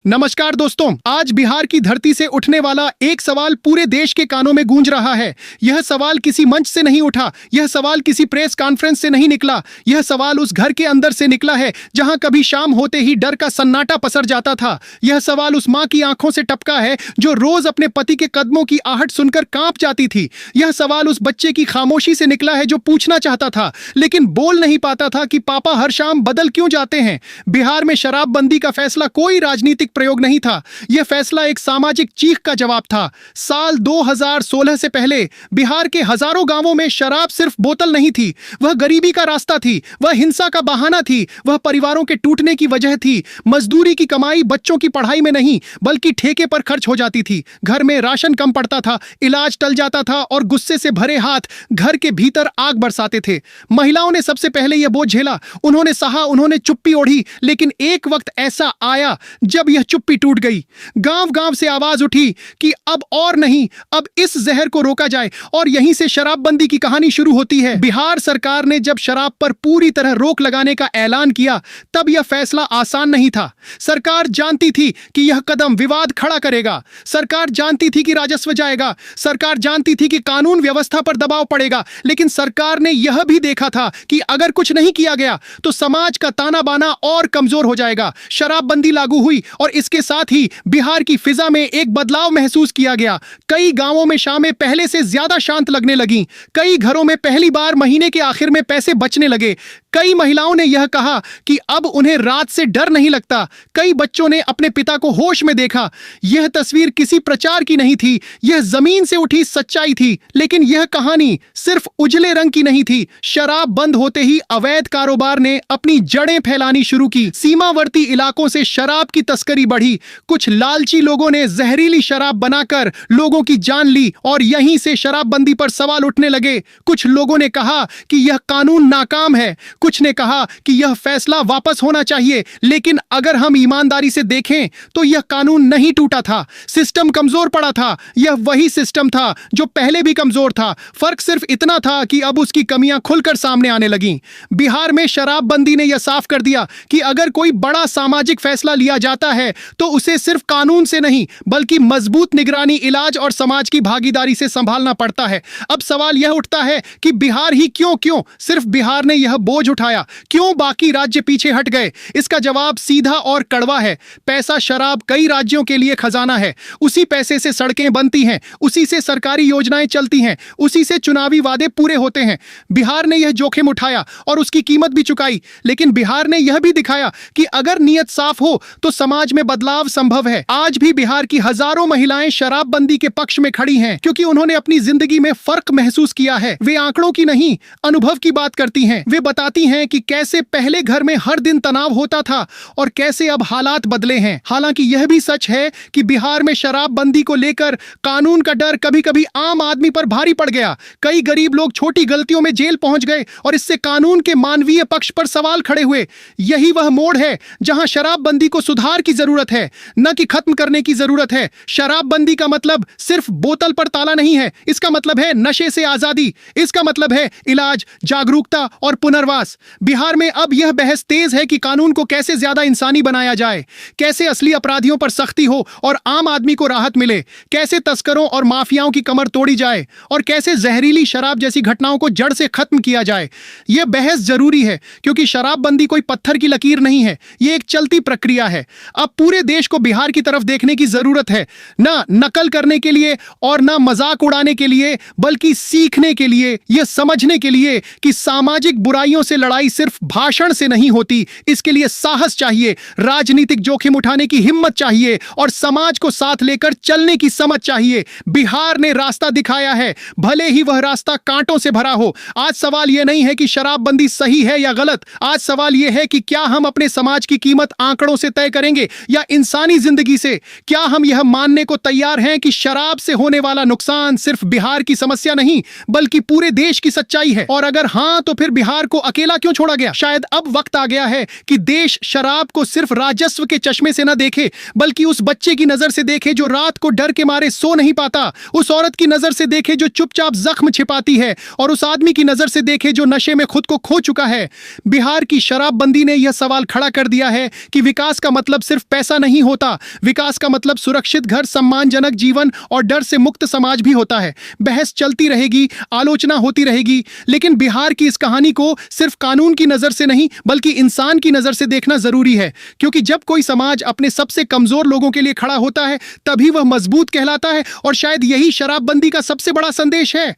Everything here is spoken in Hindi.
नमस्कार दोस्तों, आज बिहार की धरती से उठने वाला एक सवाल पूरे देश के कानों में गूंज रहा है। यह सवाल किसी मंच से नहीं उठा, यह सवाल किसी प्रेस कॉन्फ्रेंस से नहीं निकला, यह सवाल उस घर के अंदर से निकला है जहां कभी शाम होते ही डर का सन्नाटा पसर जाता था। यह सवाल उस मां की आंखों से टपका है जो रोज अपने पति के कदमों की आहट सुनकर कांप जाती थी। यह सवाल उस बच्चे की खामोशी से निकला है जो पूछना चाहता था लेकिन बोल नहीं पाता था कि पापा हर शाम बदल क्यों जाते हैं। बिहार में शराबबंदी का फैसला कोई राजनीतिक प्रयोग नहीं था, यह फैसला एक सामाजिक चीख का जवाब था। साल 2016 से पहले बिहार के हजारों गांवों में शराब सिर्फ बोतल नहीं थी, वह गरीबी का रास्ता थी, वह हिंसा का बहाना थी, वह परिवारों के टूटने की वजह थी। मजदूरी की कमाई बच्चों की पढ़ाई में नहीं बल्कि ठेके पर खर्च हो जाती थी। घर में राशन कम पड़ता था, इलाज टल जाता था और गुस्से से भरे हाथ घर के भीतर आग बरसाते थे। महिलाओं ने सबसे पहले यह बोझ झेला, उन्होंने सहा, उन्होंने चुप्पी ओढ़ी। लेकिन एक वक्त ऐसा आया जब यह चुप्पी टूट गई। गांव-गांव से आवाज उठी कि अब और नहीं, अब इस जहर को रोका जाए। और यहीं से शराबबंदी की कहानी शुरू होती है। बिहार सरकार ने जब शराब पर पूरी तरह रोक लगाने का ऐलान किया तब यह फैसला आसान नहीं था। सरकार जानती थी कि यह कदम विवाद खड़ा करेगा, सरकार जानती थी कि राजस्व जाएगा, सरकार जानती थी कि कानून व्यवस्था पर दबाव पड़ेगा। लेकिन सरकार ने यह भी देखा था कि अगर कुछ नहीं किया गया तो समाज का ताना बाना और कमजोर हो जाएगा। शराबबंदी लागू हुई और इसके साथ ही बिहार की फिजा में एक बदलाव महसूस किया गया। कई गांवों में शामें पहले से ज्यादा शांत लगने लगीं। कई घरों में पहली बार महीने के आखिर में पैसे बचने लगे। कई महिलाओं ने यह कहा कि अब उन्हें रात से डर नहीं लगता। कई बच्चों ने अपने पिता को होश में देखा। यह तस्वीर किसी प्रचार की नहीं थी, यह जमीन से उठी सच्चाई थी। लेकिन यह कहानी सिर्फ उजले रंग की नहीं थी। शराब बंद होते ही अवैध कारोबार ने अपनी जड़ें फैलानी शुरू की। सीमावर्ती इलाकों से शराब की तस्करी बढ़ी। कुछ लालची लोगों ने जहरीली शराब बनाकर लोगों की जान ली और यहीं से शराबबंदी पर सवाल उठने लगे। कुछ लोगों ने कहा कि यह कानून नाकाम है, कुछ ने कहा कि यह फैसला वापस होना चाहिए। लेकिन अगर हम ईमानदारी से देखें तो यह कानून नहीं टूटा था, सिस्टम कमजोर पड़ा था। यह वही सिस्टम था जो पहले भी कमजोर था। फर्क सिर्फ इतना था कि अब उसकी कमियां खुलकर सामने आने लगीं। बिहार में शराबबंदी ने यह साफ कर दिया कि अगर कोई बड़ा सामाजिक फैसला लिया जाता है तो उसे सिर्फ कानून से नहीं बल्कि मजबूत निगरानी, इलाज और समाज की भागीदारी से संभालना पड़ता है। अब सवाल यह उठता है कि बिहार ही क्यों सिर्फ बिहार ने यह बोझ उठाया, क्यों बाकी राज्य पीछे हट गए? इसका जवाब सीधा और कड़वा है। पैसा शराब कई राज्यों के लिए खजाना है। उसी पैसे से सड़कें बनती हैं, उसी से सरकारी योजनाएं चलती हैं, उसी से चुनावी वादे पूरे होते हैं। बिहार ने यह जोखिम उठाया और उसकी कीमत भी चुकाई। लेकिन बिहार ने यह भी दिखाया कि अगर नीयत साफ हो तो समाज में बदलाव संभव है। आज भी बिहार की हजारों महिलाएं शराबबंदी के पक्ष में खड़ी हैं क्योंकि उन्होंने अपनी जिंदगी में फर्क महसूस किया है। वे आंकड़ों की नहीं, अनुभव की बात करती हैं। वे बताती हैं कि कैसे पहले घर में हर दिन तनाव होता था और कैसे अब हालात बदले हैं। हालांकि यह भी सच है कि बिहार में शराबबंदी को लेकर कानून का डर कभी-कभी आम आदमी पर भारी पड़ गया। कई गरीब लोग छोटी गलतियों में जेल पहुंच गए और इससे कानून के मानवीय पक्ष पर सवाल खड़े हुए। यही वह मोड़ है जहां शराबबंदी को सुधार की जरूरत है, न कि खत्म करने की जरूरत है। शराबबंदी का मतलब सिर्फ बोतल पर ताला नहीं है, इसका मतलब है नशे से आजादी, इसका मतलब है इलाज, जागरूकता और पुनर्वास। बिहार में अब यह बहस तेज है कि कानून को कैसे ज्यादा इंसानी बनाया जाए, कैसे असली अपराधियों पर सख्ती हो और आम आदमी को राहत मिले, कैसे तस्करों और माफियाओं की कमर तोड़ी जाए और कैसे जहरीली शराब जैसी घटनाओं को जड़ से खत्म किया जाए। यह बहस जरूरी है क्योंकि शराबबंदी कोई पत्थर की लकीर नहीं है, यह एक चलती प्रक्रिया है। अब पूरे देश को बिहार की तरफ देखने की जरूरत है, ना नकल करने के लिए और ना मजाक उड़ाने के लिए बल्कि सीखने के लिए, यह समझने के लिए कि सामाजिक बुराइयों से लड़ाई सिर्फ भाषण से नहीं होती। इसके लिए साहस चाहिए, राजनीतिक जोखिम उठाने की हिम्मत चाहिए और समाज को साथ लेकर चलने की समझ चाहिए। बिहार ने रास्ता दिखाया है, भले ही वह रास्ता कांटों से भरा हो। आज सवाल यह नहीं है कि शराबबंदी सही है या गलत, आज सवाल यह है कि क्या हम अपने समाज की कीमत आंकड़ों से तय करेंगे या इंसानी जिंदगी से? क्या हम यह मानने को तैयार हैं कि शराब से होने वाला नुकसान सिर्फ बिहार की समस्या नहीं बल्कि पूरे देश की सच्चाई है? और अगर हां, तो फिर बिहार को अकेले अकेला क्यों छोड़ा गया? शायद अब वक्त आ गया है कि देश शराब को सिर्फ राजस्व के चश्मे से न देखे, बल्कि उस बच्चे की नजर से देखे जो रात को डर के मारे सो नहीं पाता, उस औरत की नजर से देखे जो चुपचाप जख्म छिपाती है, और उस आदमी की नजर से देखे जो नशे में खुद को खो चुका है। बिहार की शराबबंदी ने यह सवाल खड़ा कर दिया है कि विकास का मतलब सिर्फ पैसा नहीं होता, विकास का मतलब सुरक्षित घर, सम्मानजनक जीवन और डर से मुक्त समाज भी होता है। बहस चलती रहेगी, आलोचना होती रहेगी, लेकिन बिहार की इस कहानी को सिर्फ कानून की नजर से नहीं बल्कि इंसान की नजर से देखना जरूरी है, क्योंकि जब कोई समाज अपने सबसे कमजोर लोगों के लिए खड़ा होता है तभी वह मजबूत कहलाता है, और शायद यही शराबबंदी का सबसे बड़ा संदेश है।